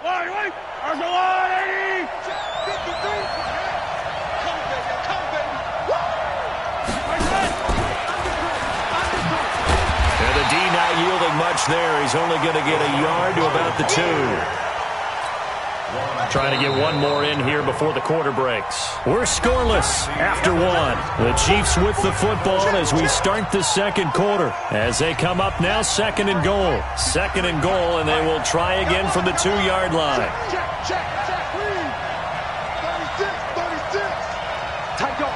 Wait. There's a line, 80. 53. Come, baby. Come, baby. And the D not yielding much there. He's only going to get a yard to about the 2. Trying to get one more in here before the quarter breaks. We're scoreless after 1. The Chiefs with the football as we start the second quarter. As they come up now, 2nd and goal. 2nd and goal, and they will try again from the 2-yard line. Check. 36. Tight go.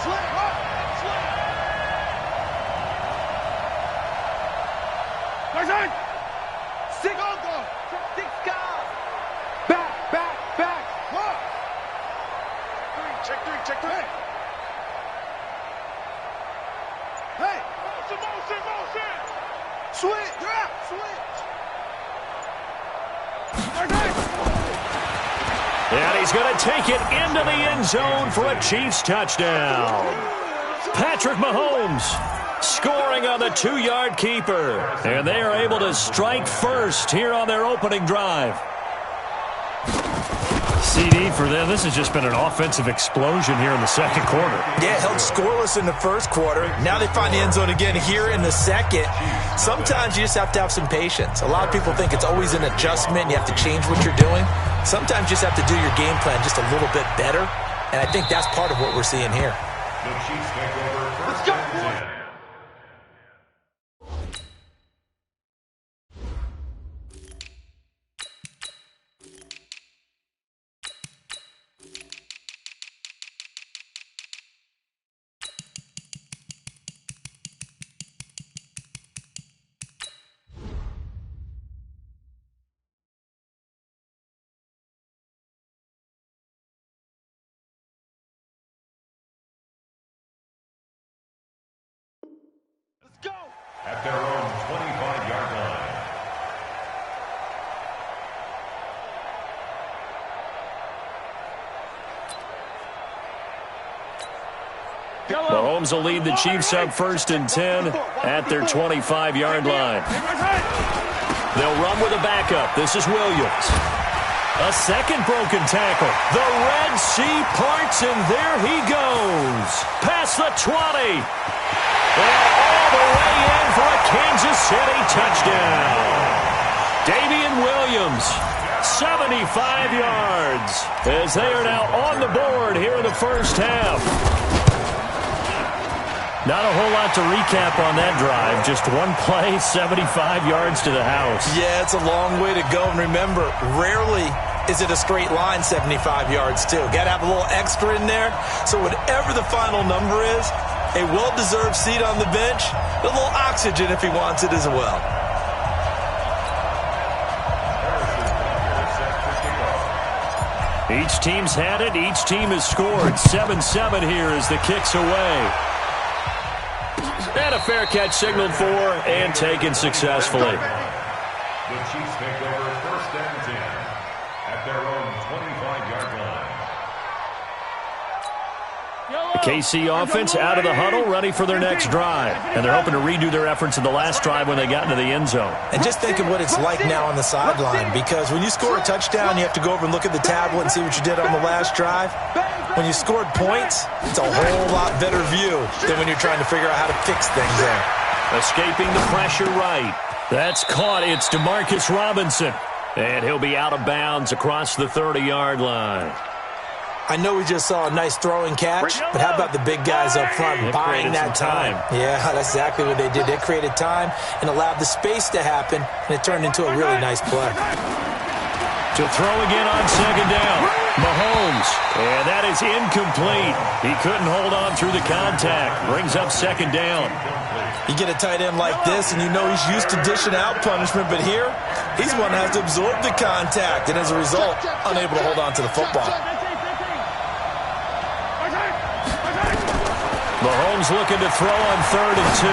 Slant. Six guys. Back. What? 3. Check 3. Hey. Motion. Switch. And he's going to take it into the end zone for a Chiefs touchdown. Patrick Mahomes scoring on the 2-yard keeper. And they are able to strike first here on their opening drive. CD for them. This has just been an offensive explosion here in the second quarter. Yeah, held scoreless in the first quarter. Now they find the end zone again here in the second. Sometimes you just have to have some patience. A lot of people think it's always an adjustment. You have to change what you're doing. Sometimes you just have to do your game plan just a little bit better. And I think that's part of what we're seeing here. The Chiefs take over first and 10. At their own 25-yard line. Mahomes will lead the Chiefs up 1st and 10 at their 25-yard line. They'll run with a backup. This is Williams. A second broken tackle. The Red Sea parts, and there he goes. Past the 20. And all the way in for a Kansas City touchdown. Damian Williams, 75 yards, as they are now on the board here in the first half. Not a whole lot to recap on that drive. Just one play, 75 yards to the house. Yeah, it's a long way to go. And remember, rarely is it a straight line 75 yards, too. Got to have a little extra in there. So whatever the final number is, a well-deserved seat on the bench, a little oxygen if he wants it as well. Each team's had it. Each team has scored. 7-7 here as the kick's away. And a fair catch signaled for and taken successfully. The Chiefs take over 1st and 10 at their own 25-yard line. The KC offense out of the huddle, ready for their next drive. And they're hoping to redo their efforts in the last drive when they got into the end zone. And just think of what it's like now on the sideline, because when you score a touchdown, you have to go over and look at the tablet and see what you did on the last drive. When you scored points, it's a whole lot better view than when you're trying to figure out how to fix things there. Escaping the pressure right. That's caught. It's Demarcus Robinson. And he'll be out of bounds across the 30-yard line. I know we just saw a nice throwing catch, but how about the big guys up front buying that time? Yeah, that's exactly what they did. They created time and allowed the space to happen, and it turned into a really nice play. To throw again on 2nd down. Mahomes. And that is incomplete. He couldn't hold on through the contact. Brings up 2nd down. You get a tight end like this, and you know he's used to dishing out punishment, but here, he's one that has to absorb the contact, and as a result, unable to hold on to the football. Mahomes looking to throw on 3rd and 2.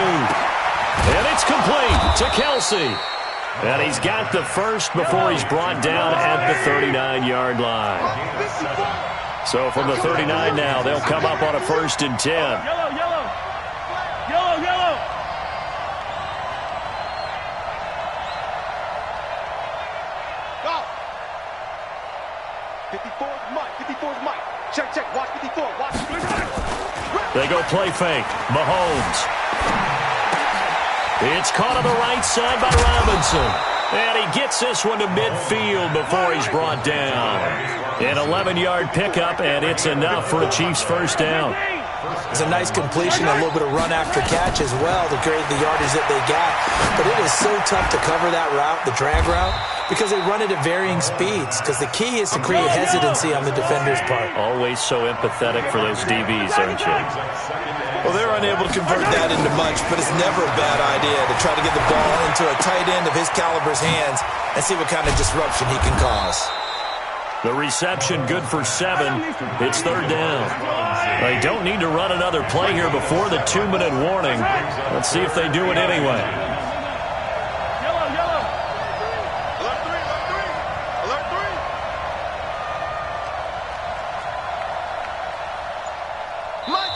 And it's complete to Kelsey. And he's got the first before he's brought down at the 39-yard line. So from the 39 now, they'll come up on a 1st and 10. Yellow. 54's Mike. 54's Mike. Check, check. Watch 54. Watch 54. They go play fake. Mahomes. It's caught on the right side by Robinson. And he gets this one to midfield before he's brought down. An 11-yard pickup, and it's enough for a Chiefs first down. It's a nice completion, a little bit of run after catch as well to create the yardage that they got. But it is so tough to cover that route, the drag route, because they run it at varying speeds. Because the key is to create hesitancy on the defender's part. Always so empathetic for those DBs, aren't you? Well, they're unable to convert that into much, but it's never a bad idea to try to get the ball into a tight end of his caliber's hands and see what kind of disruption he can cause. The reception good for 7. It's third down. They don't need to run another play here before the 2-minute warning. Let's see if they do it anyway.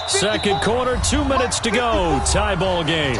Second quarter, 2 minutes to go. Tie ball game.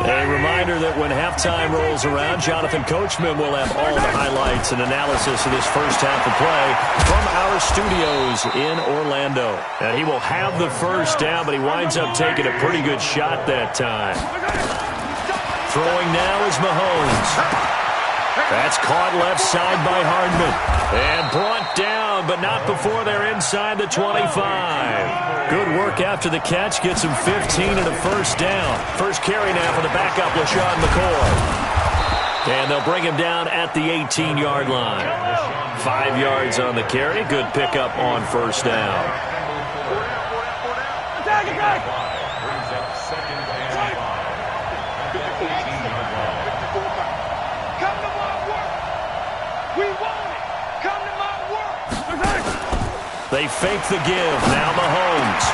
A reminder that when halftime rolls around, Jonathan Coachman will have all the highlights and analysis of this first half of play from our studios in Orlando. And he will have the first down, but he winds up taking a pretty good shot that time. Throwing now is Mahomes. That's caught left side by Hardman. And brought down, but not before they're inside the 25. Good work after the catch. Gets him 15 and a first down. First carry now for the backup, LaShawn McCoy. And they'll bring him down at the 18-yard line. 5 yards on the carry. Good pickup on first down. Brings up second and 5. 18-yard line. Come to my work. We want it. Come to my work. They fake the give. Now Mahomes.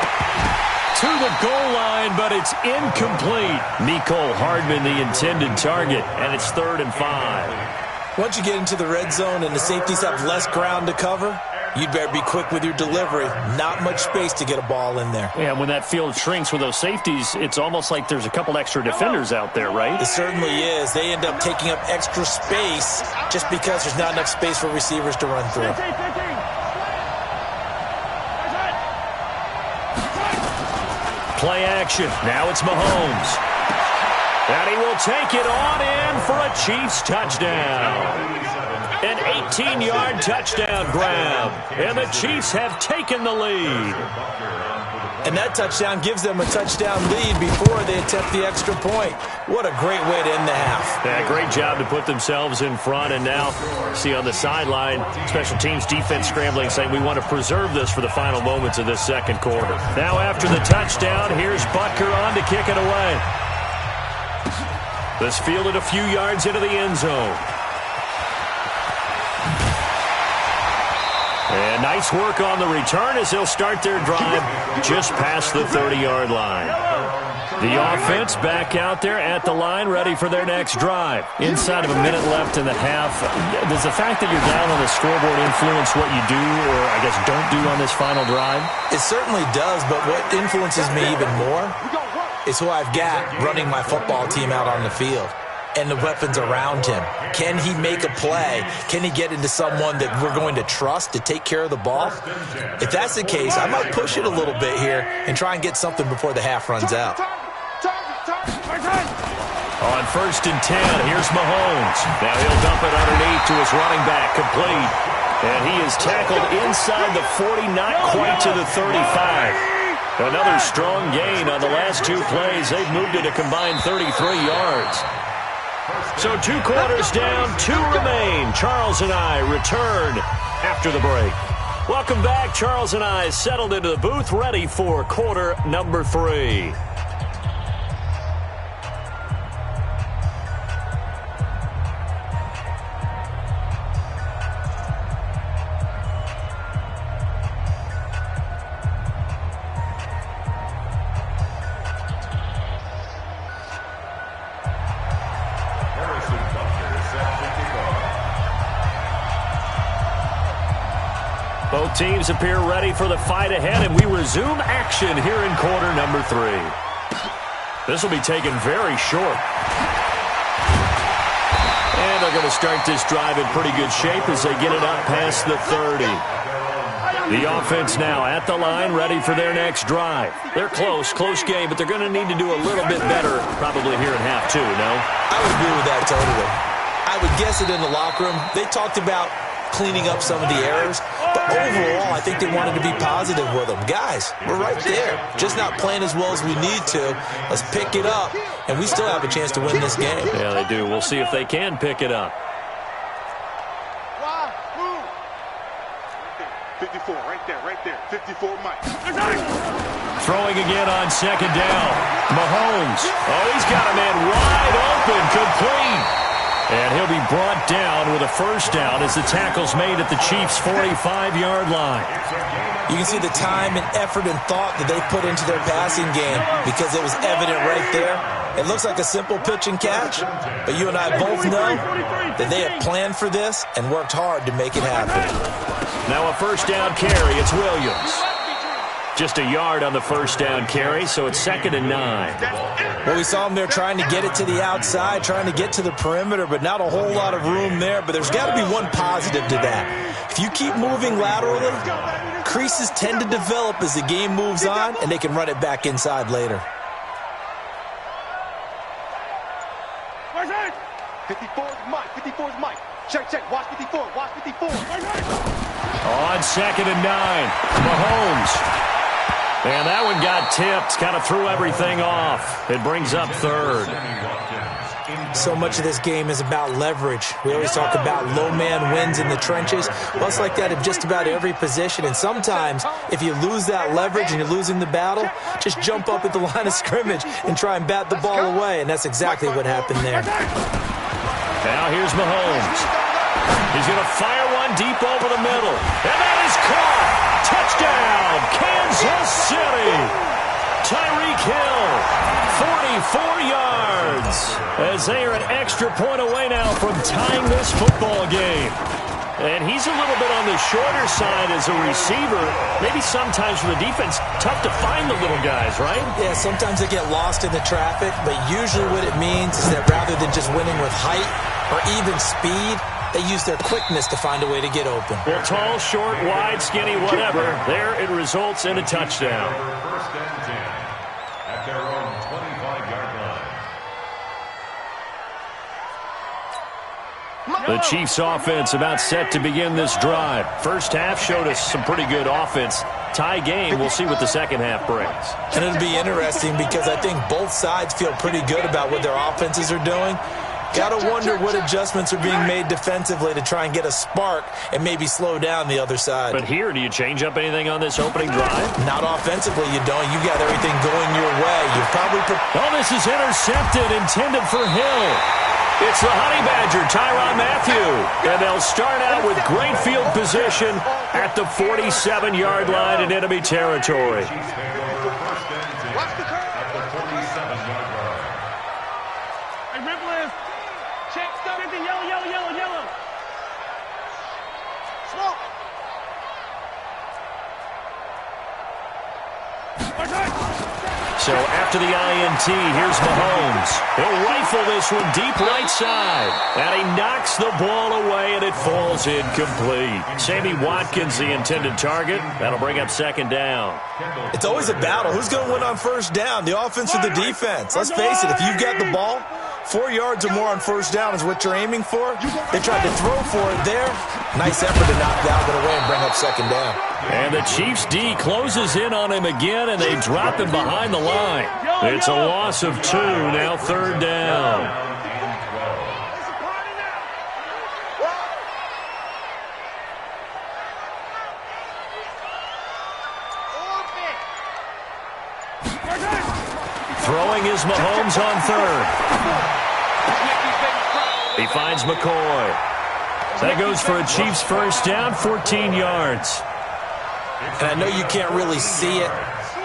To the goal line, but it's incomplete. Mecole Hardman, the intended target, and it's 3rd and 5. Once you get into the red zone and the safeties have less ground to cover, you'd better be quick with your delivery. Not much space to get a ball in there. Yeah, when that field shrinks with those safeties, it's almost like there's a couple extra defenders out there, right? It certainly is. They end up taking up extra space just because there's not enough space for receivers to run through. Play action. Now it's Mahomes. And he will take it on in for a Chiefs touchdown. An 18-yard touchdown grab. And the Chiefs have taken the lead. And that touchdown gives them a touchdown lead before they attempt the extra point. What a great way to end the half. Yeah, great job to put themselves in front. And now, see on the sideline, special teams defense scrambling, saying we want to preserve this for the final moments of this second quarter. Now after the touchdown, here's Butker on to kick it away. This fielded a few yards into the end zone. And nice work on the return as they'll start their drive just past the 30-yard line. The offense back out there at the line, ready for their next drive. Inside of a minute left in the half, does the fact that you're down on the scoreboard influence what you do or, I guess, don't do on this final drive? It certainly does, but what influences me even more is who I've got running my football team out on the field and the weapons around him. Can he make a play? Can he get into someone that we're going to trust to take care of the ball? If that's the case, I might push it a little bit here and try and get something before the half runs out. On 1st and 10, here's Mahomes. Now he'll dump it underneath to his running back, complete. And he is tackled inside the 40, not quite to the 35. Another strong gain on the last 2 plays. They've moved it a combined 33 yards. So 2 quarters down, 2 remain. Charles and I return after the break. Welcome back. Charles and I settled into the booth, ready for quarter number 3. Both teams appear ready for the fight ahead, and we resume action here in quarter number 3. This will be taken very short. And they're going to start this drive in pretty good shape as they get it up past the 30. The offense now at the line, ready for their next drive. They're close game, but they're going to need to do a little bit better probably here in half 2, no? I would agree with that totally. I would guess it in the locker room. They talked about cleaning up some of the errors, but overall, I think they wanted to be positive with them. Guys, we're right there. Just not playing as well as we need to. Let's pick it up, and we still have a chance to win this game. Yeah, they do. We'll see if they can pick it up. 54, right there. 54, Mike. Throwing again on second down. Mahomes. Oh, he's got a man wide open, complete. And he'll be brought down with a first down as the tackle's made at the Chiefs' 45-yard line. You can see the time and effort and thought that they put into their passing game because it was evident right there. It looks like a simple pitch and catch, but you and I both know that they have planned for this and worked hard to make it happen. Now a first down carry. It's Williams. Just a yard on the first down carry, so it's 2nd and 9. Well, we saw him there trying to get it to the outside, trying to get to the perimeter, but not a whole lot of room there. But there's got to be one positive to that. If you keep moving laterally, creases tend to develop as the game moves on, and they can run it back inside later. 54's Mike. Check. Watch 54. On 2nd and 9, Mahomes. And that one got tipped, kind of threw everything off. It brings up 3rd. So much of this game is about leverage. We always talk about low man wins in the trenches. Well, it's like that in just about every position. And sometimes, if you lose that leverage and you're losing the battle, just jump up at the line of scrimmage and try and bat the ball away. And that's exactly what happened there. Now here's Mahomes. He's going to fire one deep over the middle. And that is caught. Touchdown, Kansas City. Tyreek Hill, 44 yards. As they are an extra point away now from tying this football game. And he's a little bit on the shorter side as a receiver. Maybe sometimes for the defense, tough to find the little guys, right? Yeah, sometimes they get lost in the traffic, but usually what it means is that rather than just winning with height or even speed, they use their quickness to find a way to get open. Well, tall, short, wide, skinny, whatever. There it results in a touchdown. First and 10 at their own 25-yard line. The Chiefs offense about set to begin this drive. First half showed us some pretty good offense. Tie game, we'll see what the second half brings. And it'll be interesting because I think both sides feel pretty good about what their offenses are doing. Got to wonder what adjustments are being made defensively to try and get a spark and maybe slow down the other side. But here, do you change up anything on this opening drive? Not offensively, you don't. You got everything going your way. You've probably... Oh, this is intercepted, intended for Hill. It's the Honey Badger, Tyrann Mathieu. And they'll start out with great field position at the 47-yard line in enemy territory. Watch the curve. At the 47-yard line. Hey, Ripple, check, stop, yellow. Smoke. So after the INT, here's Mahomes. He'll rifle this one deep right side. And he knocks the ball away, and it falls incomplete. Sammy Watkins, the intended target. That'll bring up 2nd down. It's always a battle. Who's going to win on first down, the offense or the defense? Let's face it, if you've got the ball, 4 yards or more on first down is what you're aiming for. They tried to throw for it there. Nice effort to knock that one away and bring up 2nd down. And the Chiefs D closes in on him again, and they drop him behind the line. It's a loss of 2, now 3rd down. Throwing is Mahomes on 3rd. He finds McCoy. That goes for a Chiefs first down, 14 yards. And I know you can't really see it,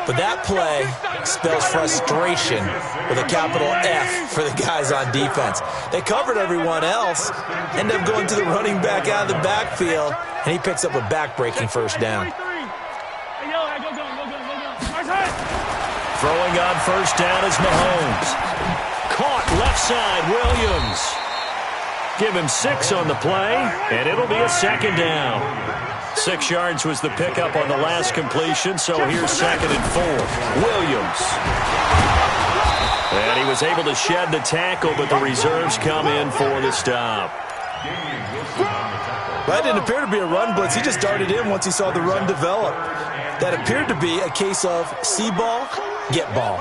but that play spells frustration with a capital F for the guys on defense. They covered everyone else, end up going to the running back out of the backfield, and he picks up a back-breaking first down. Throwing on first down is Mahomes. Caught left side, Williams. Give him 6 on the play, and it'll be a second down. 6 yards was the pickup on the last completion, so here's 2nd and 4. Williams. And he was able to shed the tackle, but the reserves come in for the stop. That didn't appear to be a run blitz. He just darted in once he saw the run develop. That appeared to be a case of see ball, get ball.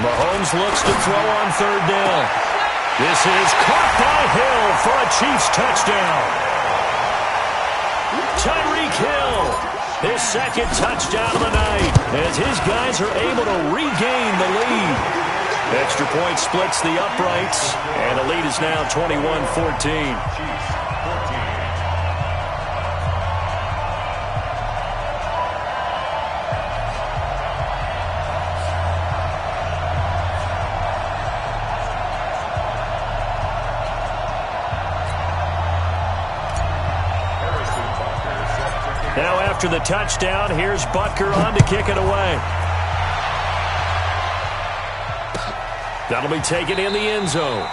Mahomes looks to throw on 3rd down. This is caught by Hill for a Chiefs touchdown. Tyreek Hill, his 2nd touchdown of the night, as his guys are able to regain the lead. Extra point splits the uprights, and the lead is now 21-14. Now after the touchdown, here's Butker on to kick it away. That'll be taken in the end zone.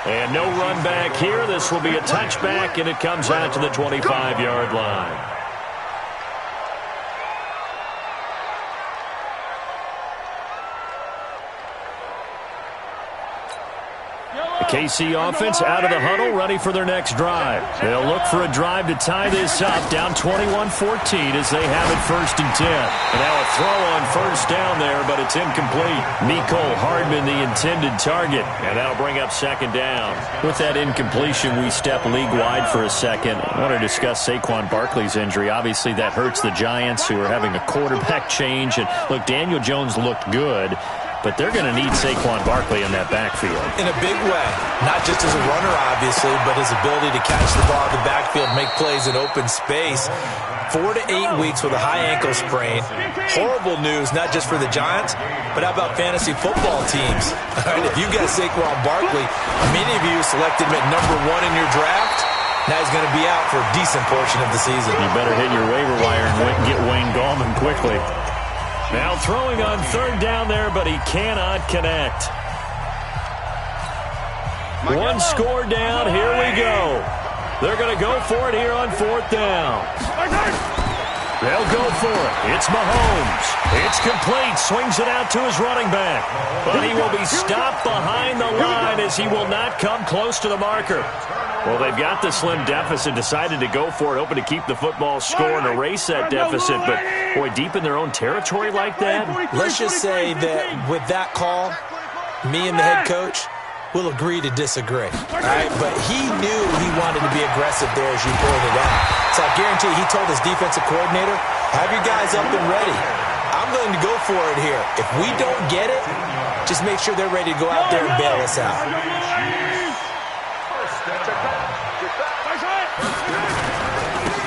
And no run back here. This will be a touchback, and it comes out to the 25-yard line. KC offense out of the huddle, ready for their next drive. They'll look for a drive to tie this up, down 21-14 as they have it 1st and 10. And now a throw on first down there, but it's incomplete. Mecole Hardman, the intended target, and that'll bring up 2nd down. With that incompletion, we step league-wide for a second. I want to discuss Saquon Barkley's injury. Obviously, that hurts the Giants, who are having a quarterback change. And look, Daniel Jones looked good, but they're going to need Saquon Barkley in that backfield. In a big way. Not just as a runner, obviously, but his ability to catch the ball in the backfield, make plays in open space. 4 to 8 weeks with a high ankle sprain. Horrible news, not just for the Giants, but how about fantasy football teams? All right, if you got Saquon Barkley, many of you selected him at number 1 in your draft. Now he's going to be out for a decent portion of the season. You better hit your waiver wire and get Wayne Gallman quickly. Now throwing on 3rd down there, but he cannot connect. 1 score down, here we go. They're going to go for it here on 4th down. They'll go for it. It's Mahomes. It's complete. Swings it out to his running back. But he will be stopped behind the line as he will not come close to the marker. Well, they've got the slim deficit, decided to go for it, hoping to keep the football score and erase that deficit. But, boy, deep in their own territory like that. Let's just say that with that call, me and the head coach will agree to disagree. All right, but he knew he wanted to be aggressive there, as you pointed out. So I guarantee you, he told his defensive coordinator, have your guys up and ready. I'm going to go for it here. If we don't get it, just make sure they're ready to go out there and bail us out.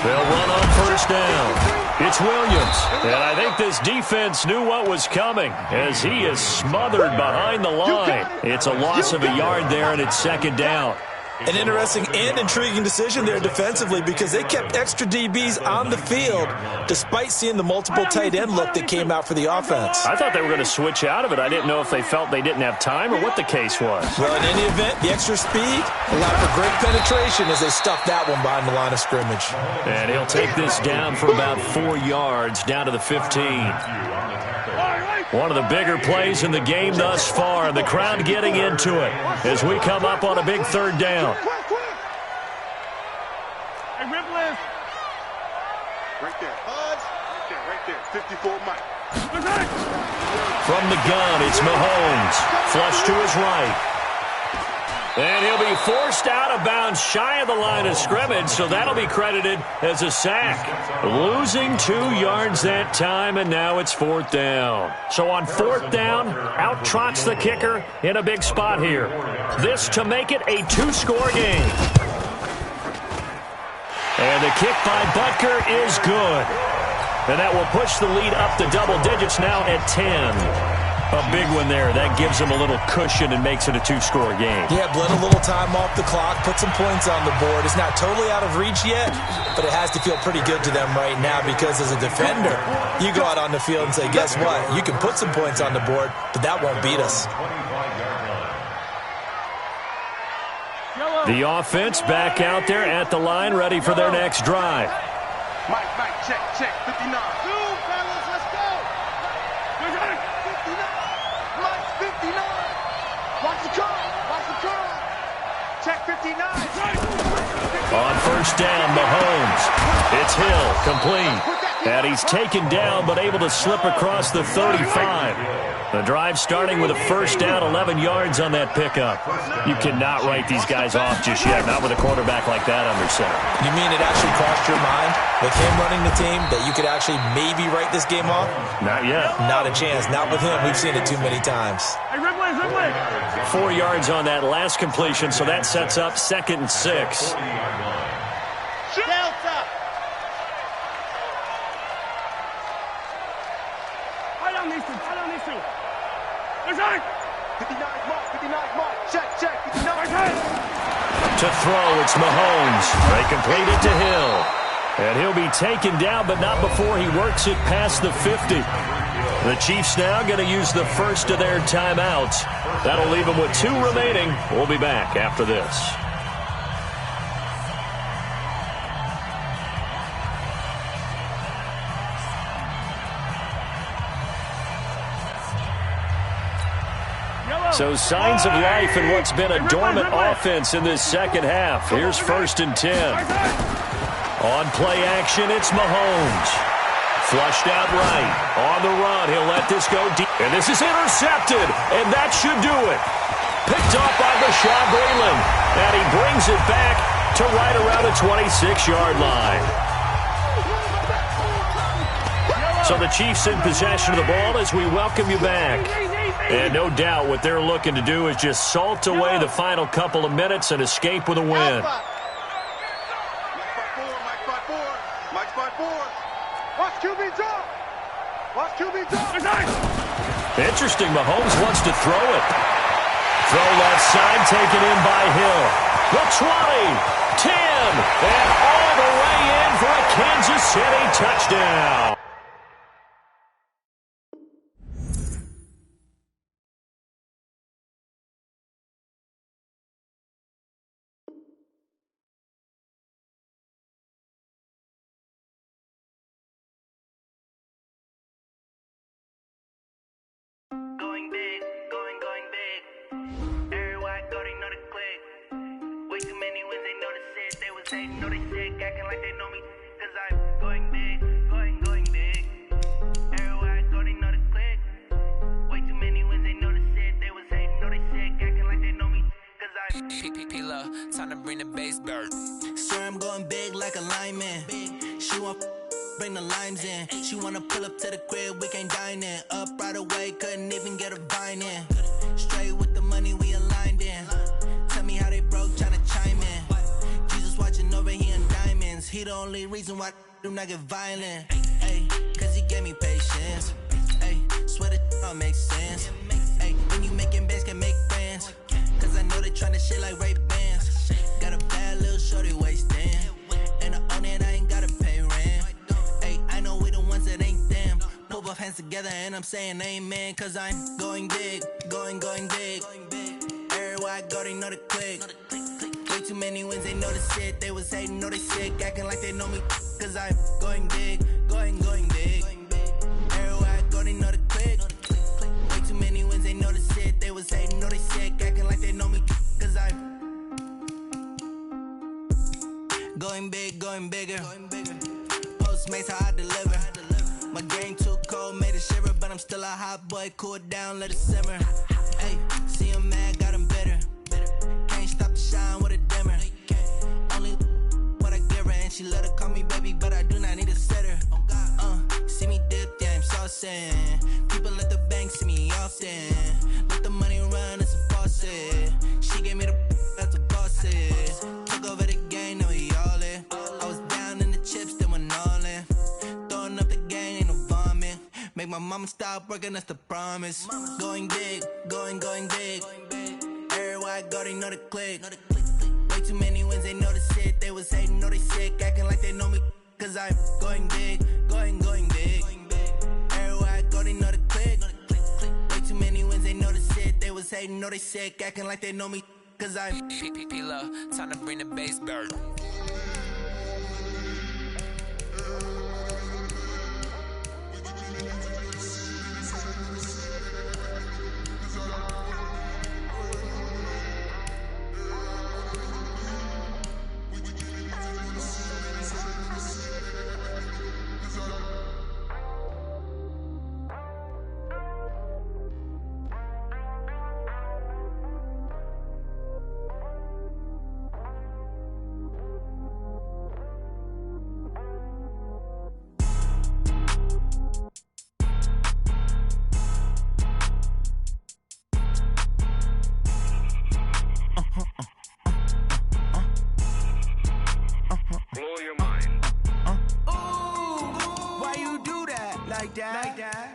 They'll run on first down. It's Williams. And I think this defense knew what was coming as he is smothered behind the line. It's a loss of a yard there, and it's 2nd down. An interesting and intriguing decision there defensively, because they kept extra DBs on the field despite seeing the multiple tight end look that came out for the offense. I thought they were going to switch out of it. I didn't know if they felt they didn't have time or what the case was. Well, in any event, the extra speed allowed for great penetration as they stuffed that one behind the line of scrimmage. And he'll take this down for about 4 yards, down to the 15. One of the bigger plays in the game thus far. The crowd getting into it as we come up on a big 3rd down. Hey, Riplis. Right there. Right there. 54 Mike. From the gun, it's Mahomes. Flush to his right. And he'll be forced out of bounds shy of the line of scrimmage, so that'll be credited as a sack. Losing 2 yards that time, and now it's 4th down. So on 4th down, out trots the kicker in a big spot here. This to make it a 2-score game. And the kick by Butker is good. And that will push the lead up to double digits now at 10. A big one there. That gives them a little cushion and makes it a two-score game. Yeah, bled a little time off the clock, put some points on the board. It's not totally out of reach yet, but it has to feel pretty good to them right now because as a defender, you go out on the field and say, guess what? You can put some points on the board, but that won't beat us. The offense back out there at the line, ready for their next drive. Mike, check, 59. Two, fellas, let's go. 59. Mike, 59. Watch the curl. Check 59. On first down, Mahomes. It's Hill, complete. And he's taken down, but able to slip across the 35. The drive starting with a first down, 11 yards on that pickup. You cannot write these guys off just yet, not with a quarterback like that under center. You mean it actually crossed your mind, with him running the team, that you could actually maybe write this game off? Not yet. Not a chance. Not with him. We've seen it too many times. Hey, Ripley. 4 yards on that last completion, so that sets up 2nd and 6. Delta. I don't need to. 59 mark. Check. 59. To throw, it's Mahomes. They complete it to Hill. And he'll be taken down, but not before he works it past the 50. The Chiefs now going to use the first of their timeouts. That'll leave them with 2 remaining. We'll be back after this. So signs of life in what's been a dormant offense in this second half. Here's 1st and 10. On play action, it's Mahomes. Flushed out right. On the run, he'll let this go deep. And this is intercepted, and that should do it. Picked off by Bashaud Breeland. And he brings it back to right around the 26-yard line. So the Chiefs in possession of the ball as we welcome you back. And no doubt what they're looking to do is just salt away the final couple of minutes and escape with a win. Mike spot 4. Watch QB drop. Interesting. Mahomes wants to throw it. Throw left side, taken in by Hill. The 20, 10, and all the way in for a Kansas City touchdown. Going big, going big. Everywhere I go, they know the click. Way too many wins, they know the shit. They was hating, know they sick, acting like they know me. Cause I'm going big, going big. Everywhere I go, they know the click. Way too many wins, they know the shit. They was hating, know they sick, acting like they know me. Cause I'm P-P-P-Love, time to bring the bass bird. Swear I'm going big like a lineman. She want bring the limes in. She wanna pull up to the crib, we can't dine in. Up right away, couldn't even get a vine in. Straight with the money we aligned in. Tell me how they broke, tryna chime in. Jesus watching over here in diamonds. He the only reason why I do not get violent. Ay, cause he gave me patience. Ay, swear that all makes sense. Ay, when you making bands, can make friends. Cause I know they tryna shit like Ray-Bans. Got a bad little shorty wasting. And I own it, I ain't gotta pay rent. I know we the ones that ain't them. Put both hands together and I'm saying amen. Cause I'm going big, going big. Everywhere I go, they know the click. Way too many wins, they know the shit. They was hating, know they sick, acting like they know me. Cause I'm going big, going big. Everywhere I go, they know the click. Way too many wins, they know the shit. They was hating, know they sick, acting like they know me. Cause I'm going big, going bigger. Postmates how I deliver. My game too cold, made it shiver, but I'm still a hot boy. Cool down, let it simmer. Hey, see him mad, got him bitter. Can't stop the shine with a dimmer. Only what I give her, and she let her call me baby, but I do not need a sitter. See me dip, yeah, I'm saucing. People at the bank see me often. Let the money run, it's a faucet. She gave me the that's a faucet. Took over the game, now we all in. I was down in the chips, then went all in. Throwing up the game, ain't no vomit. Make my my mama stopped working, that's the promise. Going big, going big. Everywhere I go, they know the click. Way too many wins, they know the shit. They was hating, know they sick, acting like they know me. Cause I'm going big, going big. Everywhere I go, they know the click. Way too many wins, they know the shit. They was hating, know they sick, acting like they know me. Cause I'm P-P-P-Love, time to bring the bass bird.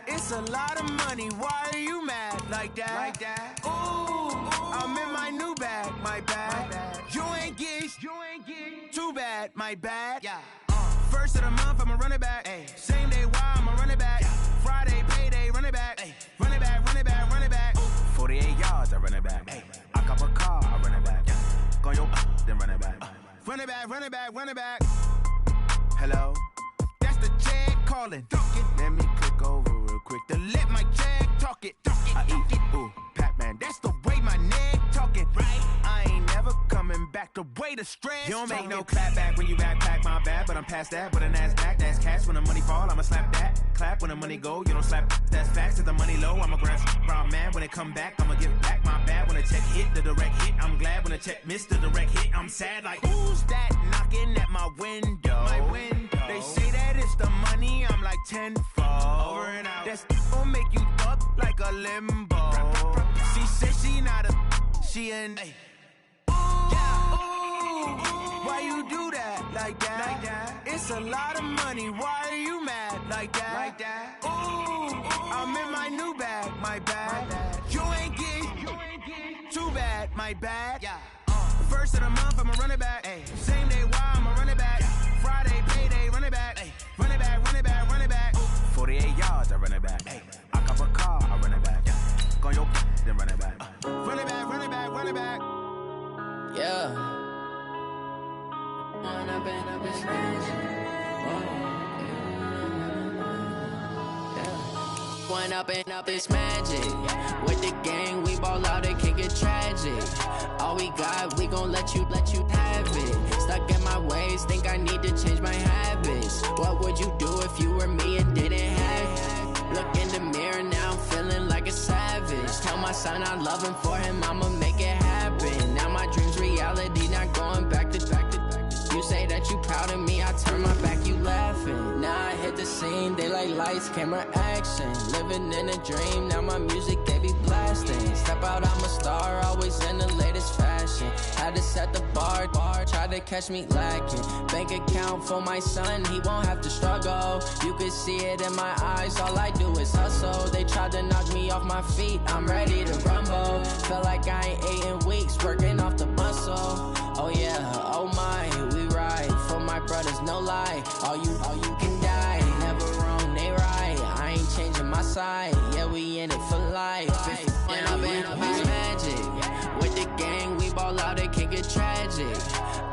It's a lot of money, why are you mad like that? Ooh, I'm in my new bag, my bad. You ain't get too bad, my bad. First of the month, I'ma run it back. Same day, why I'ma run it back. Friday, payday, run it back. Run it back, run it back, run it back. 48 yards, I run it back. I cop a car, I run it back. Go your then run it back. Run it back, run it back, run it back. Hello? That's the check calling. Let me click over real quick to let my check talk it. I eat it, ooh, Pac-Man. That's the way my neck talking. Right? I ain't never coming back. The way the stress. You don't make no clap back when you backpack, my bad. But I'm past that. With a NASDAQ, that's cash. When the money fall, I'ma slap that. Clap when the money go, you don't slap. That's facts. If the money low, I'ma grab brown man. When it come back, I'ma give back my bad. When the check hit, the direct hit, I'm glad. When the check missed the direct hit, I'm sad. Like, who's that knocking at my window? My window. They say that it's the money, I'm like tenfold. Over and out. That's gon' make you up like a limbo. She said she not a, she an. Why you do that like that? It's a lot of money, why are you mad like that? Ooh, I'm in my new bag, my bad. You ain't get too bad, my bad. First of the month, I'ma run it back. Same day, why I'ma run it back. Friday, payday, run it back. Run it back, run it back, run it back. 48 yards, I run it back. I cop a car, I run it back. Go your then run it back. Run it back, run it back, run it back. Yeah. When I've been up, it's magic. When up, it's magic. With the gang, we ball out, it can get tragic. All we got, we gon' let you have it. Stuck in my ways, think I need to change my habits. What would you do if you were me and didn't have it? Look in the mirror, now I'm feeling like a savage. Tell my son I love him, for him I'ma make it happen. Now my dream's reality, not going back to. You say that you proud of me, I turn my back, you laughing. Now I hit the scene, they like lights, camera, action. Living in a dream, now my music, they be blasting. Step out, I'm a star, always in the latest fashion. Had to set the bar, try to catch me lacking. Bank account for my son, he won't have to struggle. You can see it in my eyes, all I do is hustle. They tried to knock me off my feet, I'm ready to rumble. Feel like I ain't ate in weeks, working off the muscle. Oh yeah, oh my, we ride for my brothers, no lie. All you can die, never wrong, they right. I ain't changing my side, yeah, we in it for life. When I've been up, it's magic. With the gang, we ball out, it can get tragic.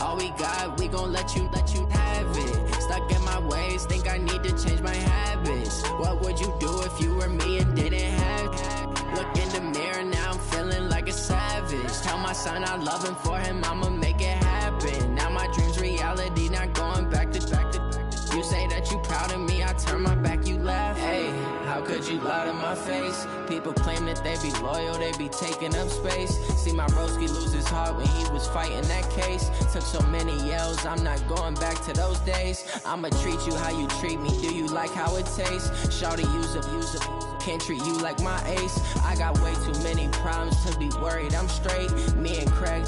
All we got, we gon' let you have it. Stuck in my ways, think I need to change my habits. What would you do if you were me and didn't have it? Look in the mirror, now I'm feeling like a savage. Tell my son I love him, for him I'ma make it happen. Now my dream's reality, not going back to. You say that you proud of me, I turn my back, you laugh. Hey, how could you lie to my face? People claim that they be loyal, they be taking up space. See my broski lose his heart when he was fighting that case. Took so many yells, I'm not going back to those days. I'ma treat you how you treat me, do you like how it tastes? Shawty, use up, can't treat you like my ace. I got way too many problems to be worried, I'm straight. Me and Craig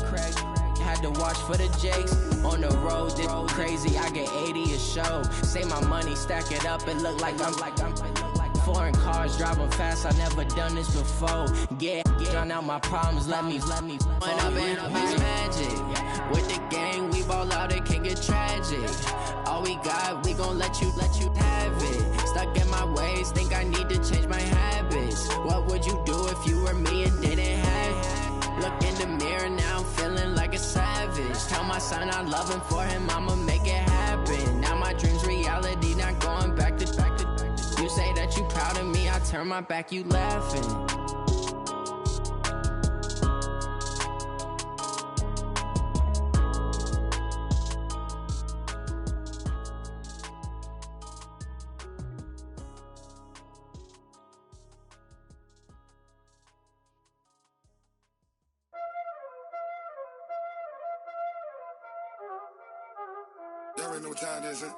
had to watch for the Jakes. On the road, it's crazy, I get 80 a show. Say my money, stack it up, it look like I'm foreign cars, driving fast, I never done this before. Drown out my problems, let me. When I've been up, it's magic. With the gang, we ball out, it can get tragic. All we got, we gon' let you have it. Stuck in my ways, think I need to change my habits. What would you do if you were me and didn't have it? Look in the mirror, now I'm feeling like a savage. Tell my son I love him, for him I'ma make it happen. Now my dream's reality, not going back to. You say that you proud of me, I turn my back, you laughing. There ain't no time, is it?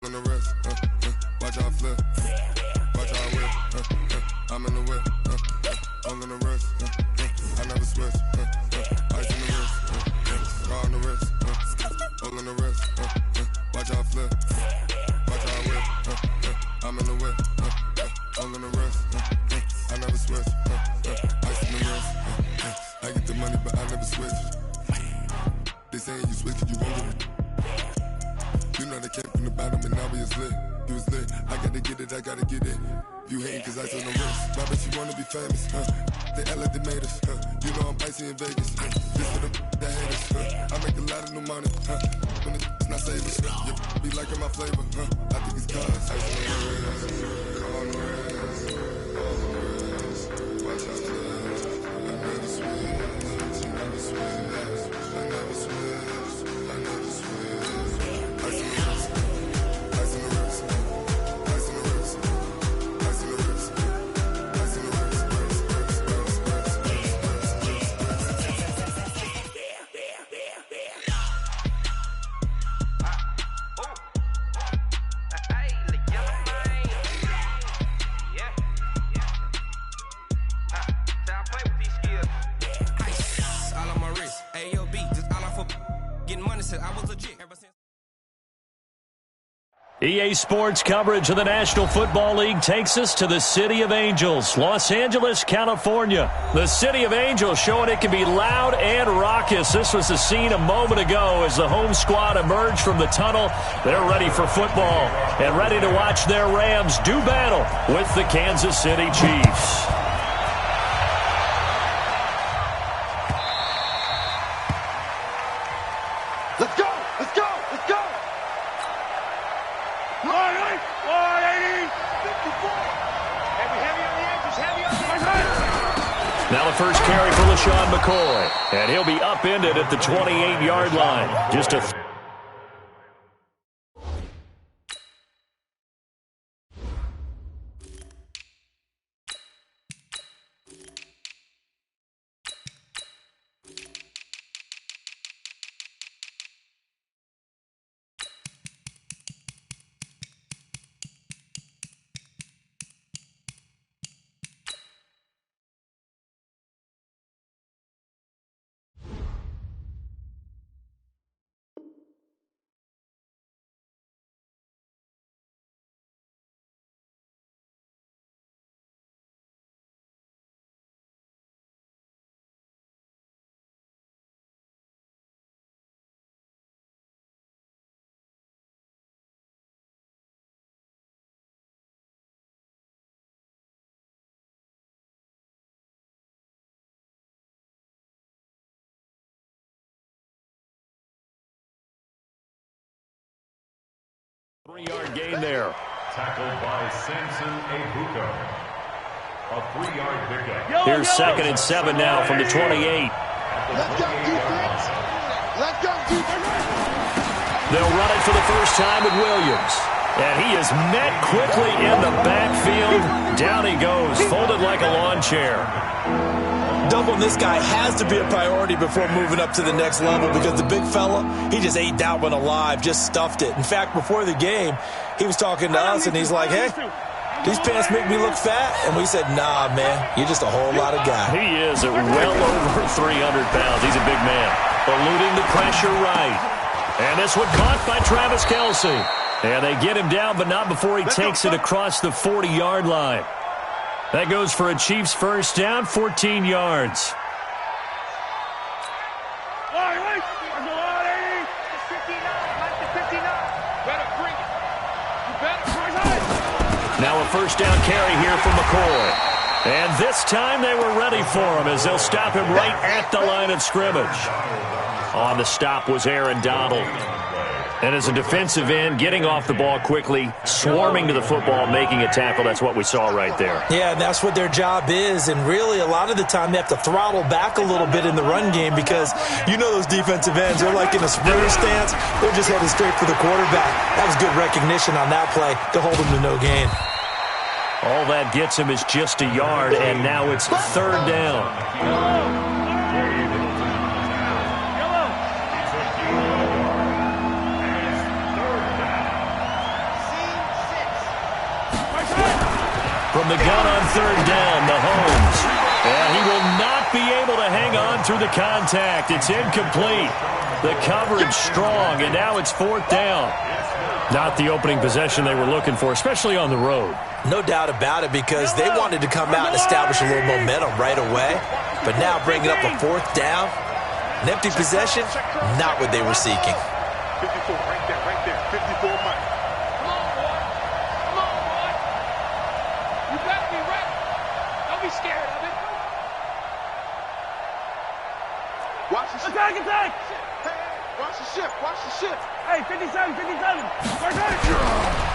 On the wrist, watch how I flip, watch how I whip, I'm in the whip, all on the wrist, I never switch, ice in the wrist, car on the wrist, all on the wrist, watch how I flip, watch how I whip, I'm in the whip, all on the wrist, I never switch, ice in the wrist, I get the money but I never switch, they saying you switch it, you won't get it. You know they came from the bottom and now we is lit. You was lit, I gotta get it, I gotta get it. You hating cause ice on the wrist. My bitch, you wanna be famous, They act like they made us, You know I'm icy in Vegas, This for them that hate us, I make a lot of new money, When it's not savers, You be liking my flavor, I think it's cause ice on the wrist, on the wrist, on the wrist. Watch out, I never switch, I never switch, I never switch, I never switch. EA Sports coverage of the National Football League takes us to the City of Angels, Los Angeles, California. The City of Angels showing it can be loud and raucous. This was the scene a moment ago as the home squad emerged from the tunnel. They're ready for football and ready to watch their Rams do battle with the Kansas City Chiefs. Let's go! Let's go! Let's go! 180! 54! Heavy on the edges, heavy on the edges! Now the first carry for LaShawn McCoy, and he'll be upended at the 28-yard line. Just a three-yard gain there. Tackled by Samson Ebuka. A 3-yard pickup. Here's 2nd and 7 now from the 28. Let's go, defense! Let's go, defense! They'll run it for the first time with Williams. And he is met quickly in the backfield. Down he goes, folded like a lawn chair. Doubling this guy has to be a priority before moving up to the next level because the big fella, he just ate that one alive, just stuffed it. In fact, before the game, he was talking to us, and he's like, hey, these pants make me look fat. And we said, nah, man, you're just a whole lot of guy. He is at well over 300 pounds. He's a big man. eluding the pressure right. And this one caught by Travis Kelce. And they get him down, but not before he takes it across the 40-yard line. That goes for a Chiefs first down, 14 yards. Now a first down carry here from McCoy. And this time they were ready for him as they'll stop him right at the line of scrimmage. On the stop was Aaron Donald. And as a defensive end, getting off the ball quickly, swarming to the football, making a tackle, that's what we saw right there. Yeah, and that's what their job is. And really, a lot of the time, they have to throttle back a little bit in the run game because you know those defensive ends, they're like in a sprinter stance. They're just headed straight for the quarterback. That was good recognition on that play to hold him to no gain. All that gets him is just a yard, and now it's third down. From the gun on third down, Mahomes. And he will not be able to hang on through the contact. It's incomplete. The coverage strong, and now it's fourth down. Not the opening possession they were looking for, especially on the road. No doubt about it, because they wanted to come out and establish a little momentum right away. But now bringing up a fourth down, an empty possession, not what they were seeking. 54 right there, 54 Mike. Attack! Watch the shift. Hey, 57.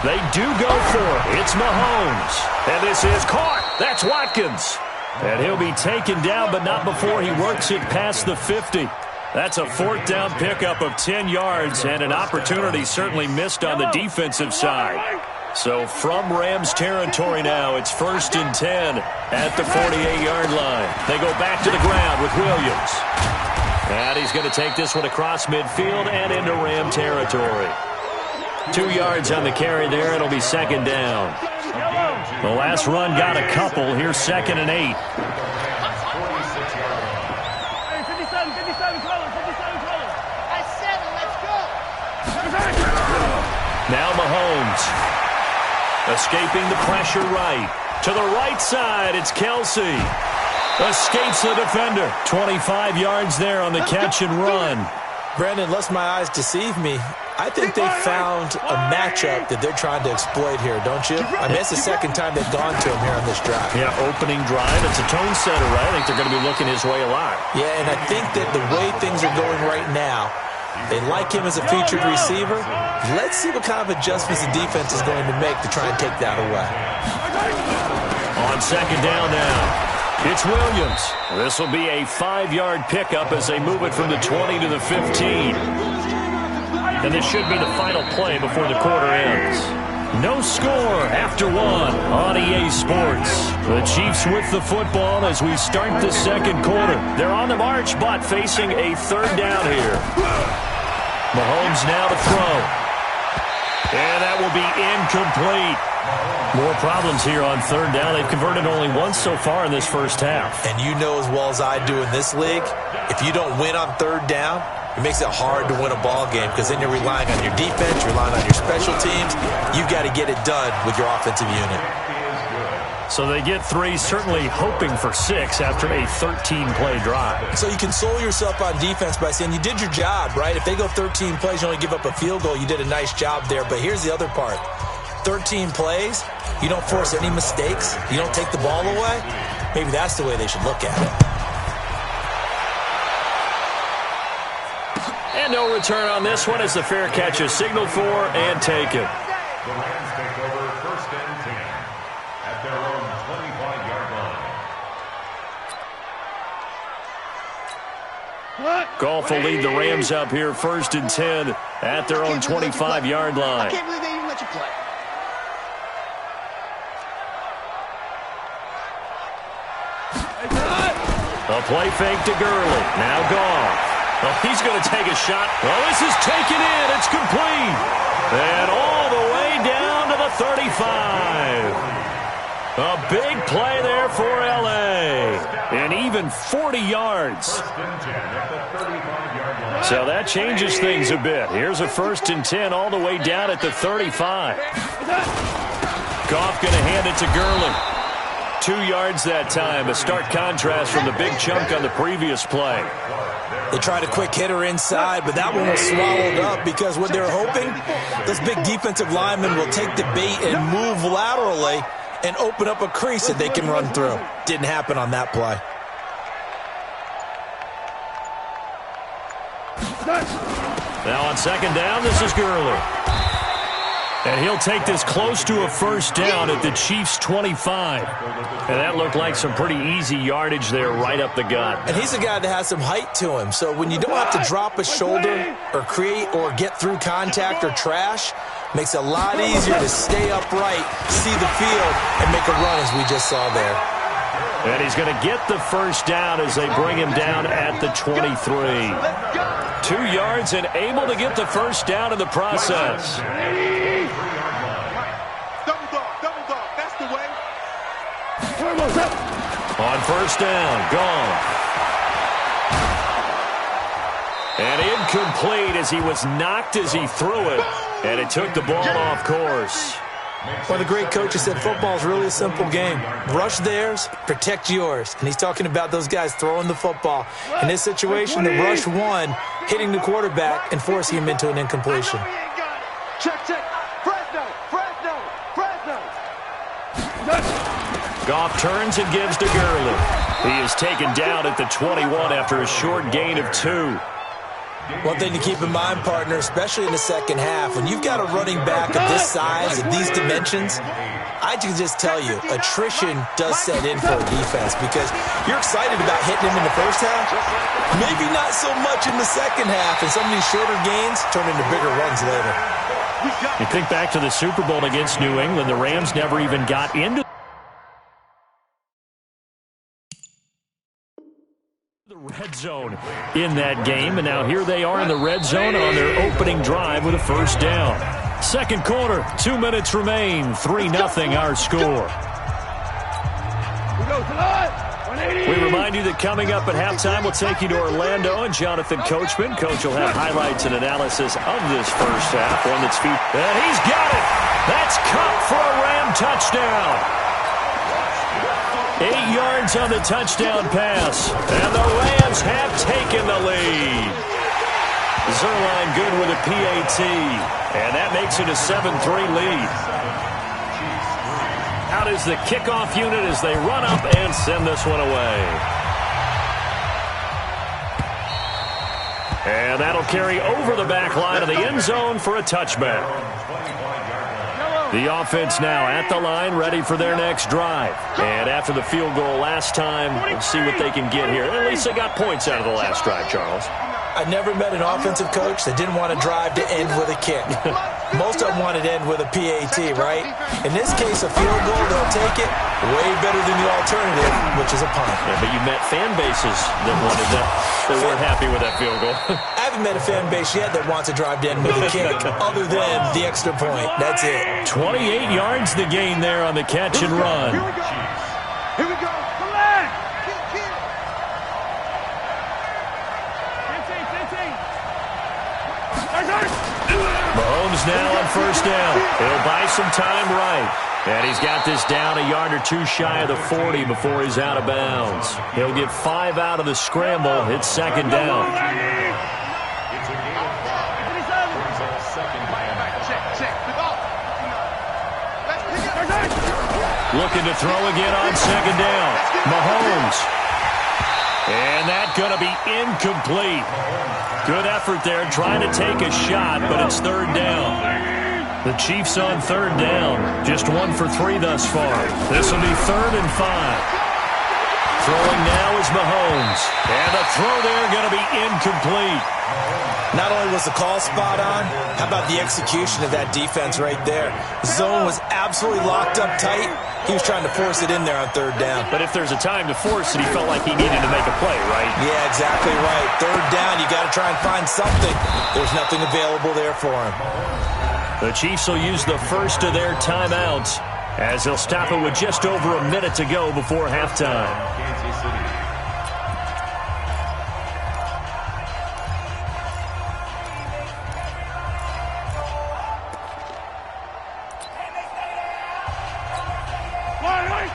They do go for it. It's Mahomes. And this is caught. That's Watkins. And he'll be taken down, but not before he works it past the 50. That's a fourth down pickup of 10 yards and an opportunity certainly missed on the defensive side. So from Rams territory now, it's 1st and 10 at the 48-yard line. They go back to the ground with Williams. And he's going to take this one across midfield and into Ram territory. 2 yards on the carry there. It'll be second down. The last run got a couple. Here's 2nd and 8. Hey, 57 colors. That's 7, let's go. Now Mahomes. Escaping the pressure right. To the right side, it's Kelce. Escapes the defender. 25 yards there on the catch and run. Brandon, lest my eyes deceive me, I think they found a matchup that they're trying to exploit here, don't you? I mean, it's the second time they've gone to him here on this drive. Yeah, opening drive. It's a tone setter, right? I think they're going to be looking his way a lot. Yeah, and I think that the way things are going right now, they like him as a featured receiver. Let's see what kind of adjustments the defense is going to make to try and take that away. On second down now. It's Williams. This will be a 5-yard pickup as they move it from the 20 to the 15. And this should be the final play before the quarter ends. No score after one on EA Sports. The Chiefs with the football as we start the second quarter. They're on the march, but facing a third down here. Mahomes now to throw. And that will be incomplete. More problems here on third down. They've converted only once so far in this first half. And you know as well as I do in this league, if you don't win on third down, it makes it hard to win a ball game because then you're relying on your defense, you're relying on your special teams. You've got to get it done with your offensive unit. So they get 3, certainly hoping for 6 after a 13-play drive. So you console yourself on defense by saying you did your job, right? If they go 13 plays, you only give up a field goal, you did a nice job there. But here's the other part. 13 plays, you don't force any mistakes, you don't take the ball away. Maybe that's the way they should look at it. And no return on this one as the fair catch is signaled for and taken. The Rams take over 1st and 10 at their own 25-yard line. Goff will lead the Rams up here 1st and 10 at their own 25-yard line. I can't believe they even let you play. A play fake to Gurley. Now Goff. Oh, he's going to take a shot. Well, this is taken in. It's complete. And all the way down to the 35. A big play there for L.A. And even 40 yards. So that changes things a bit. Here's a 1st and 10 all the way down at the 35. Goff going to hand it to Gurley. 2 yards that time. A stark contrast from the big chunk on the previous play. They tried a quick hitter inside, but that one was swallowed up because what they're hoping, those big defensive linemen will take the bait and move laterally and open up a crease that they can run through. Didn't happen on that play. Now on 2nd down, this is Gurley. And he'll take this close to a 1st down at the Chiefs' 25. And that looked like some pretty easy yardage there right up the gut. And he's a guy that has some height to him. So when you don't have to drop a shoulder or create or get through contact or trash, makes it a lot easier to stay upright, see the field, and make a run as we just saw there. And he's going to get the 1st down as they bring him down at the 23. 2 yards and able to get the 1st down in the process. Double dog, that's the way. On 1st down, gone. And incomplete as he was knocked as he threw it. And it took the ball off course. One of the great coaches said football is really a simple game. Rush theirs, protect yours. And he's talking about those guys throwing the football. In this situation, the rush one, hitting the quarterback and forcing him into an incompletion. Check. Fresno. Goff turns and gives to Gurley. He is taken down at the 21 after a short gain of 2. One thing to keep in mind, partner, especially in the second half, when you've got a running back of this size, of these dimensions, I can just tell you, attrition does set in for a defense because you're excited about hitting him in the first half, maybe not so much in the second half, and some of these shorter gains turn into bigger runs later. You think back to the Super Bowl against New England, the Rams never even got into the red zone in that game, and now here they are in the red zone on their opening drive with a 1st down. 2nd quarter, 2 minutes remain, 3-0 our score. We remind you that coming up at halftime, we'll take you to Orlando and Jonathan Coachman. Coach will have highlights and analysis of this first half. One that's and he's got it. That's Kupp for a Ram touchdown. 8 yards on the touchdown pass, and the Rams have taken the lead. Zuerlein good with a PAT, and that makes it a 7-3 lead. Out is the kickoff unit as they run up and send this one away. And that'll carry over the back line of the end zone for a touchback. The offense now at the line, ready for their next drive. And after the field goal last time, we'll see what they can get here. At least they got points out of the last drive, Charles. I never met an offensive coach that didn't want to drive to end with a kick. Most of them wanted to end with a PAT, right? In this case, a field goal, they'll take it way better than the alternative, which is a punt. Yeah, but you met fan bases that wanted that. They weren't happy with that field goal. I haven't met a fan base yet that wants to drive to end with a kick other than the extra point. That's it. 28 yards the gain there on the catch and run. Here we go. Come on. Mahomes now on 1st down. He'll buy some time right. And he's got this down a yard or two shy of the 40 before he's out of bounds. He'll get 5 out of the scramble. It's 2nd down. Looking to throw again on 2nd down. Mahomes. And that's going to be incomplete. Good effort there trying to take a shot, but it's 3rd down. The Chiefs on 3rd down. Just 1 for 3 thus far. This will be 3rd and 5. Throwing now is Mahomes. And the throw there going to be incomplete. Not only was the call spot on, how about the execution of that defense right there? The zone was absolutely locked up tight. He was trying to force it in there on 3rd down. But if there's a time to force it, he felt like he needed to make a play, right? Yeah, exactly right. 3rd down, you got to try and find something. There's nothing available there for him. The Chiefs will use the first of their timeouts. as they'll stop it with just over a minute to go before halftime. Kansas City.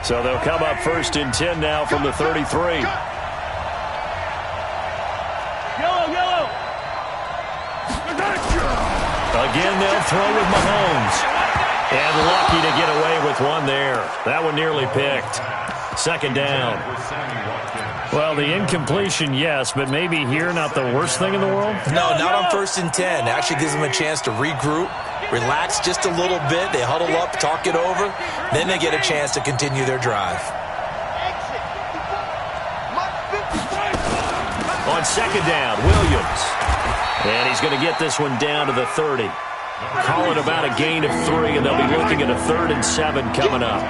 So they'll come up 1st and 10 now from the 33. Yellow. Again, they'll throw with Mahomes. And lucky to get away with one there. That one nearly picked. 2nd down. Well, the incompletion, yes, but maybe here not the worst thing in the world? No, not on 1st and 10. Actually gives them a chance to regroup, relax just a little bit. They huddle up, talk it over. Then they get a chance to continue their drive. On 2nd down, Williams. And he's going to get this one down to the 30. Call it about a gain of 3, and they'll be looking at a 3rd and 7 coming up.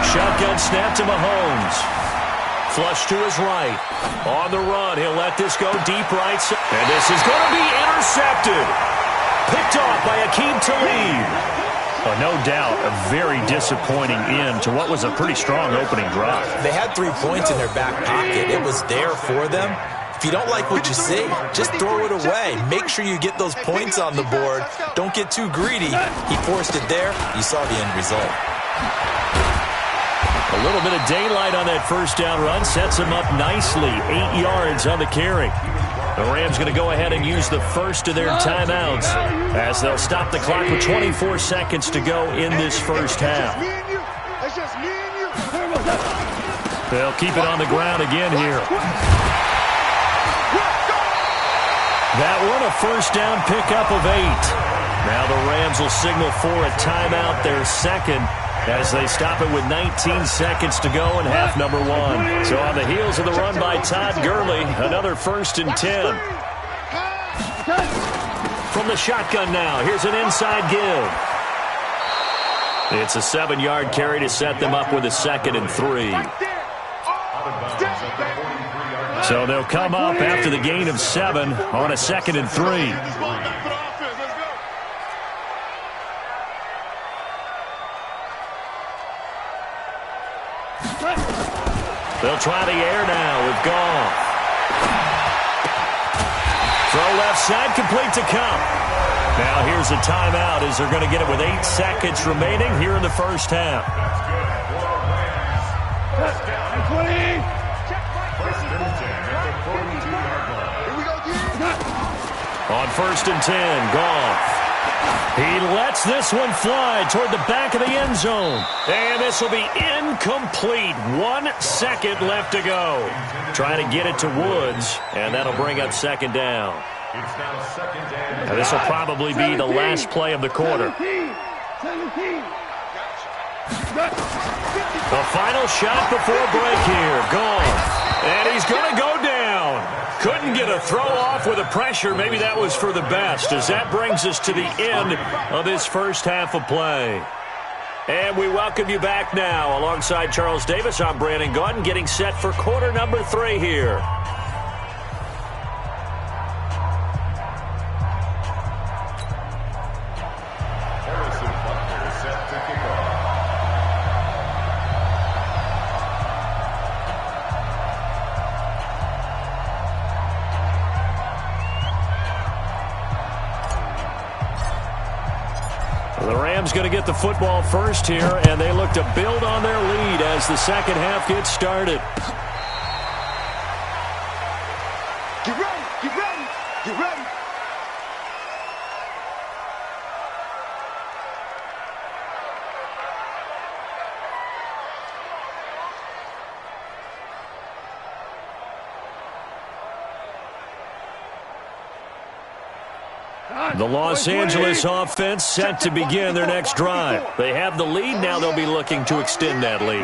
Shotgun snap to Mahomes. Flush to his right. On the run, he'll let this go deep right. And this is going to be intercepted. Picked off by Akeem Talib. No doubt a very disappointing end to what was a pretty strong opening drive. They had 3 points in their back pocket. It was there for them. If you don't like what you see, just throw it away. Make sure you get those points on the board. Don't get too greedy. He forced it there. You saw the end result. A little bit of daylight on that 1st down run sets him up nicely. 8 yards on the carry. The Rams going to go ahead and use the first of their timeouts as they'll stop the clock with 24 seconds to go in this first half. They'll keep it on the ground again here. That one a 1st down pickup of 8. Now the Rams will signal for a timeout, their 2nd, as they stop it with 19 seconds to go in half number 1. So on the heels of the run by Todd Gurley, another 1st and 10. From the shotgun now, here's an inside give. It's a 7-yard carry to set them up with a 2nd and 3. So they'll come up after the gain of 7 on a 2nd and 3. They'll try the air now with Goff. Throw left side, complete to Kupp. Now here's a timeout as they're going to get it with 8 seconds remaining here in the first half. On 1st and 10, Goff. He lets this one fly toward the back of the end zone. And this will be incomplete. 1 second left to go. Trying to get it to Woods, and that'll bring up 2nd down. Now this will probably be the last play of the quarter. The final shot before break here. Goff. And he's going to go down. Couldn't get a throw off with the pressure. Maybe that was for the best, as that brings us to the end of this first half of play. And we welcome you back now. Alongside Charles Davis, I'm Brandon Gaudin, getting set for quarter number 3 here. Harrison Butker set to kick off. The Rams going to get the football first here, and they look to build on their lead as the second half gets started. Get ready, get ready, get ready. The Los Angeles offense set to begin their next drive. They have the lead. Now they'll be looking to extend that lead.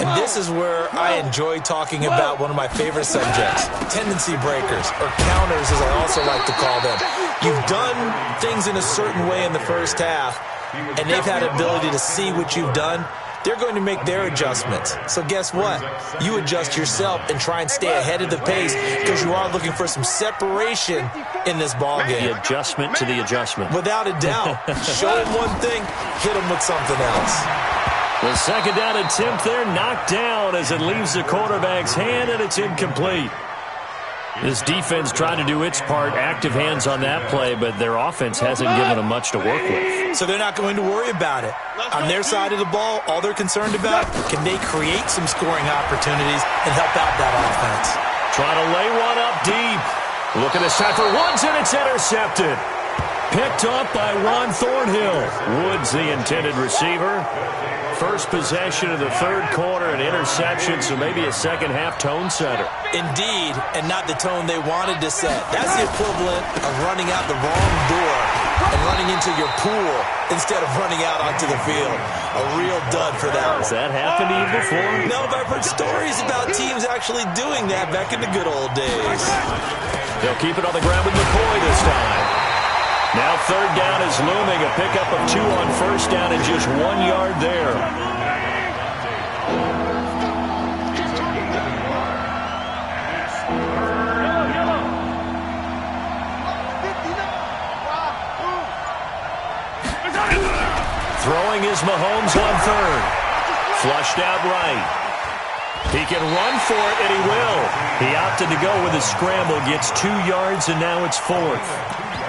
And this is where I enjoy talking about one of my favorite subjects, tendency breakers, or counters as I also like to call them. You've done things in a certain way in the first half, and they've had ability to see what you've done they're going to make their adjustments. So guess what? You adjust yourself and try and stay ahead of the pace because you are looking for some separation in this ball game. The adjustment to the adjustment. Without a doubt. Show them one thing, hit them with something else. The second down attempt there knocked down as it leaves the quarterback's hand, and it's incomplete. This defense tried to do its part, active hands on that play, but their offense hasn't given them much to work with. So they're not going to worry about it. On their side of the ball, all they're concerned about, can they create some scoring opportunities and help out that offense? Trying to lay one up deep. Look at this time for Woods, and it's intercepted. Picked up by Juan Thornhill. Woods, the intended receiver. First possession of the third quarter, an interception, so maybe a second-half tone setter. Indeed, and not the tone they wanted to set. That's the equivalent of running out the wrong door and running into your pool instead of running out onto the field. A real dud for that. Has that happened to you before? No, but I've heard stories about teams actually doing that back in the good old days. They'll keep it on the ground with McCoy this time. Now third down is looming, a pickup of 2 on first down and just 1 yard there. Throwing is Mahomes on third. Flushed out right. He can run for it, and he will. He opted to go with a scramble, gets 2 yards, and now it's fourth.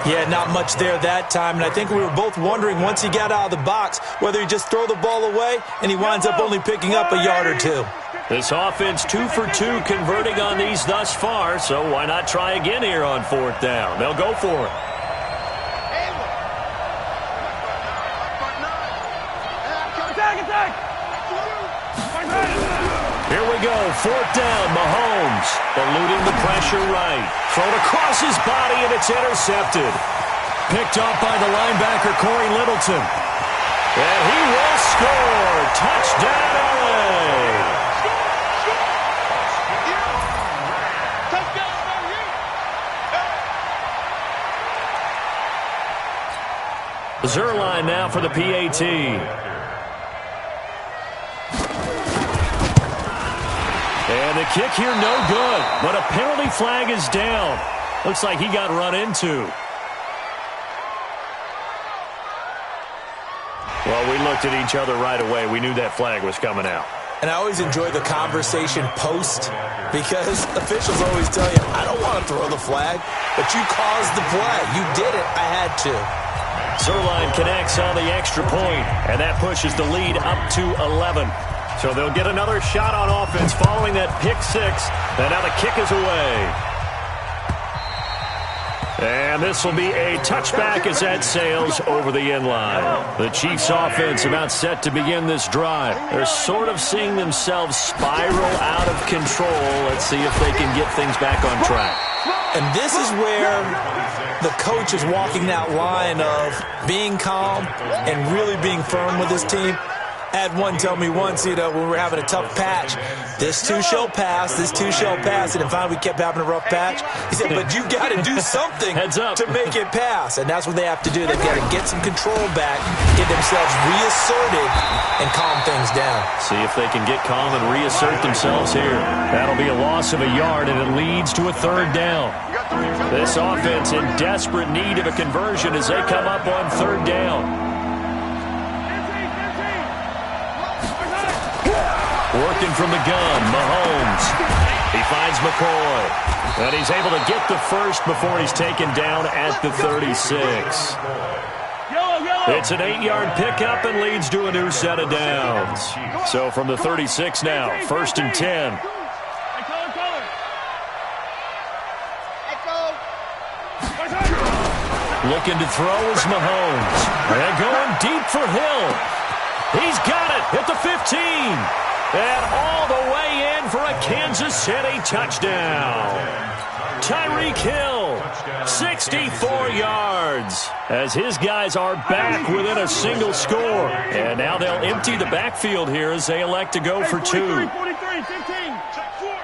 Yeah, not much there that time, and I think we were both wondering once he got out of the box whether he'd just throw the ball away, and he winds up only picking up a yard or 2. This offense 2 for 2 converting on these thus far, so why not try again here on fourth down? They'll go for it. Here we go, fourth down, Mahomes, eluding the pressure right. Thrown across his body, and it's intercepted. Picked up by the linebacker, Corey Littleton. And he will score. Touchdown, LA. Zuerlein now for the PAT. And the kick here no good, but a penalty flag is down. Looks like he got run into. Well, we looked at each other right away. We knew that flag was coming out. And I always enjoy the conversation post because officials always tell you, I don't want to throw the flag, but you caused the play. You did it. I had to. Zuerlein connects on the extra point, and that pushes the lead up to 11. So they'll get another shot on offense following that pick six. And now the kick is away. And this will be a touchback as that sails over the end line. The Chiefs offense about set to begin this drive. They're sort of seeing themselves spiral out of control. Let's see if they can get things back on track. And this is where the coach is walking that line of being calm and really being firm with his team. I had one tell me once, when we were having a tough patch, this too shall pass, this too shall pass, and then finally we kept having a rough patch. He said, but you got to do something to make it pass, and that's what they have to do. They've got to get some control back, get themselves reasserted, and calm things down. See if they can get calm and reassert themselves here. That'll be a loss of a yard, and it leads to a third down. This offense in desperate need of a conversion as they come up on third down. Working from the gun, Mahomes. He finds McCoy. And he's able to get the first before he's taken down at the 36. It's an 8-yard pickup and leads to a new set of downs. So from the 36 now, 1st and 10. Looking to throw is Mahomes. And going deep for Hill. He's got it at the 15. And all the way in for a Kansas City touchdown. Tyreek Hill, 64 yards, as his guys are back within a single score. And now they'll empty the backfield here as they elect to go for 2. 43, 15. Check 4.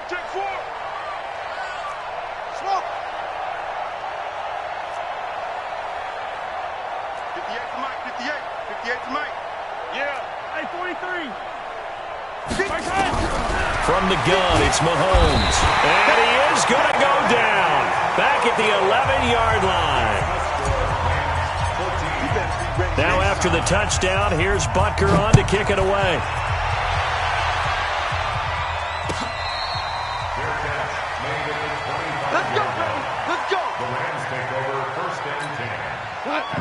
Smoke. 58 to Mike, 58 to Mike. Yeah. Hey, 43. From the gun, it's Mahomes. And he is going to go down. Back at the 11-yard line. Now after the touchdown, here's Butker on to kick it away.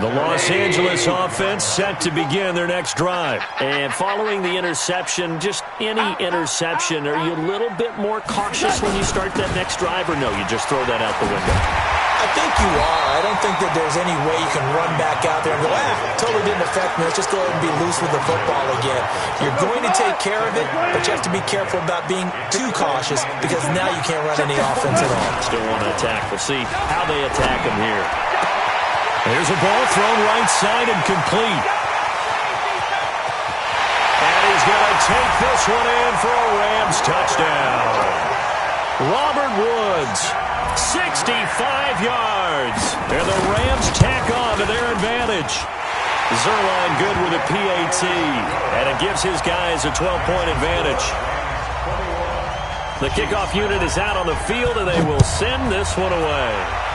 The Los Angeles offense set to begin their next drive. And following the interception, just any interception, are you a little bit more cautious when you start that next drive, or no, you just throw that out the window? I think you are. I don't think that there's any way you can run back out there and go, totally didn't affect me. Let's just go ahead and be loose with the football again. You're going to take care of it, but you have to be careful about being too cautious because now you can't run any offense at all. Still want to attack. We'll see how they attack him here. Here's a ball thrown right side and complete. And he's going to take this one in for a Rams touchdown. Robert Woods, 65 yards. And the Rams tack on to their advantage. Zuerlein good with a PAT. And it gives his guys a 12-point advantage. The kickoff unit is out on the field, and they will send this one away.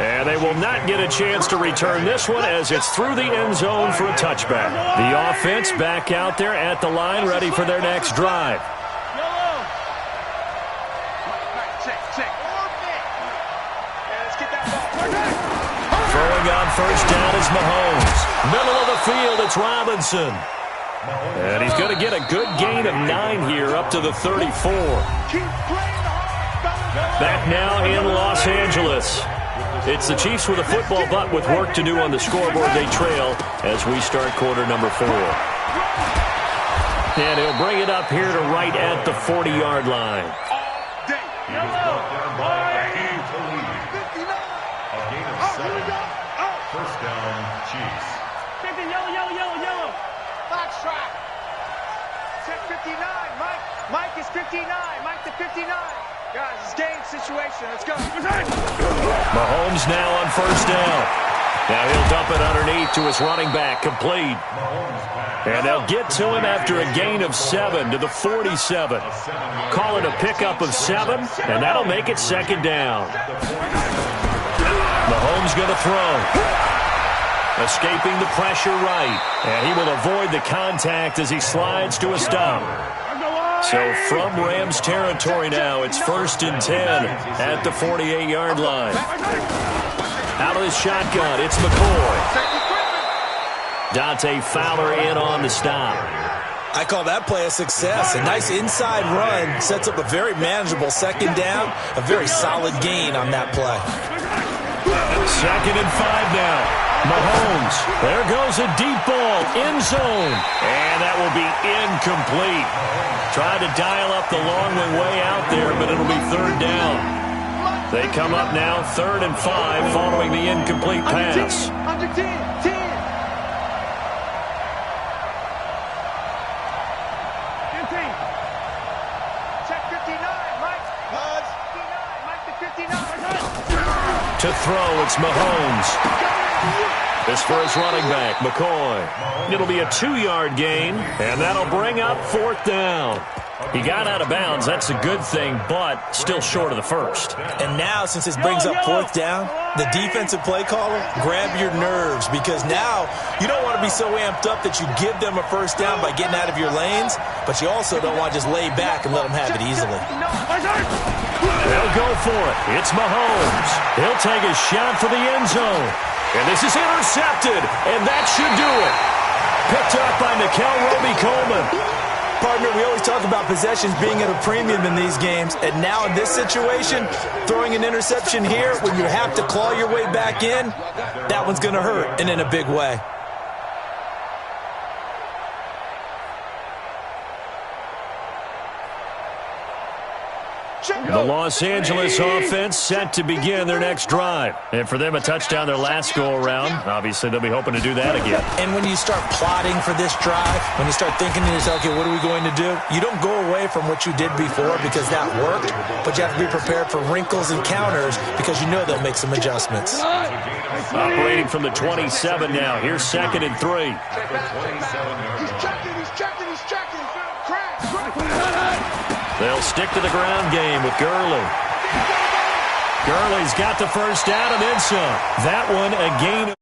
And they will not get a chance to return this one as it's through the end zone for a touchback. The offense back out there at the line ready for their next drive. Throwing on first down is Mahomes. Middle of the field, it's Robinson. And he's going to get a good gain of 9 here up to the 34. Back now in Los Angeles. It's the Chiefs with a football, but with work to do on the scoreboard. They trail as we start quarter number 4. And he'll bring it up here to right at the 40-yard line. First down, Chiefs. Yellow. Box track. Check 59. Mike is 59. Mike to 59. Guys, it's game situation. Let's go. Mahomes now on first down. Now he'll dump it underneath to his running back, complete. And they'll get to him after a gain of 7 to the 47. Call it a pickup of 7, and that'll make it second down. Mahomes going to throw. Escaping the pressure right. And he will avoid the contact as he slides to a stop. So from Rams territory now, it's 1st and 10 at the 48-yard line. Out of the shotgun, it's McCoy. Dante Fowler in on the stop. I call that play a success. A nice inside run sets up a very manageable second down. A very solid gain on that play. 2nd and 5 now. Mahomes, there goes a deep ball, end zone, and that will be incomplete. Tried to dial up the long way out there, but it'll be 3rd down. They come up now 3rd and 5 following the incomplete pass. Under 10. Check 59. Mike to 59. To throw, it's Mahomes. This for his running back, McCoy. It'll be a 2-yard gain, and that'll bring up 4th down. He got out of bounds. That's a good thing, but still short of the first. And now, since this brings up 4th down, the defensive play caller, grab your nerves, because now you don't want to be so amped up that you give them a first down by getting out of your lanes, but you also don't want to just lay back and let them have it easily. They'll go for it. It's Mahomes. He'll take a shot for the end zone. And this is intercepted, and that should do it. Picked up by Nickel Roby-Coleman. Partner, we always talk about possessions being at a premium in these games, and now in this situation, throwing an interception here when you have to claw your way back in, that one's going to hurt, and in a big way. The Los Angeles offense set to begin their next drive. And for them, a touchdown their last go-around. Obviously, they'll be hoping to do that again. And when you start plotting for this drive, when you start thinking to yourself, okay, what are we going to do? You don't go away from what you did before because that worked, but you have to be prepared for wrinkles and counters because you know they'll make some adjustments. Operating from the 27 now. Here's 2nd and 3. He's checking. They'll stick to the ground game with Gurley. Gurley's got the first down and then some. That one a gain.